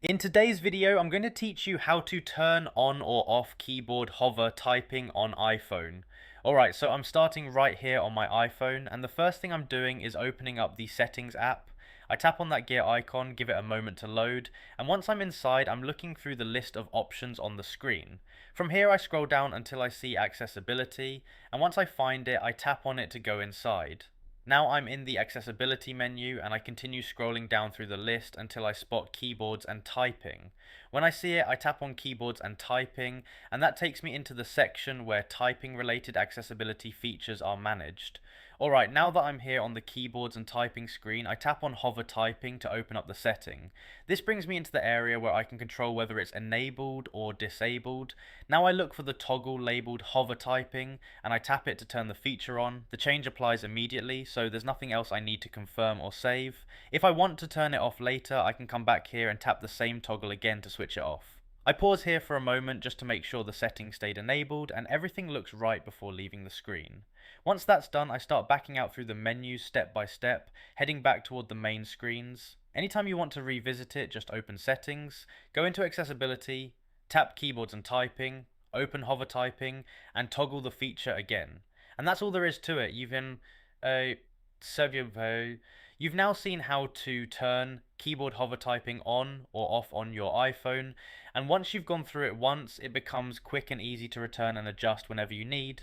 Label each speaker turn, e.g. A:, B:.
A: In today's video, I'm going to teach you how to turn on or off keyboard hover typing on iPhone. Alright, so I'm starting right here on my iPhone, and the first thing I'm doing is opening up the Settings app. I tap on that gear icon, give it a moment to load, and once I'm inside, I'm looking through the list of options on the screen. From here, I scroll down until I see Accessibility, and once I find it, I tap on it to go inside. Now I'm in the accessibility menu and I continue scrolling down through the list until I spot keyboards and typing. When I see it, I tap on keyboards and typing, and that takes me into the section where typing related accessibility features are managed. Alright, now that I'm here on the keyboards and typing screen, I tap on hover typing to open up the setting. This brings me into the area where I can control whether it's enabled or disabled. Now I look for the toggle labeled hover typing and I tap it to turn the feature on. The change applies immediately, so there's nothing else I need to confirm or save. If I want to turn it off later, I can come back here and tap the same toggle again to switch it off. I pause here for a moment just to make sure the settings stayed enabled and everything looks right before leaving the screen. Once that's done, I start backing out through the menus step by step, heading back toward the main screens. Anytime you want to revisit it, just open Settings, go into Accessibility, tap Keyboards and Typing, open Hover Typing, and toggle the feature again. And that's all there is to it. Uh, You've now seen how to turn keyboard hover typing on or off on your iPhone, and once you've gone through it once, it becomes quick and easy to return and adjust whenever you need.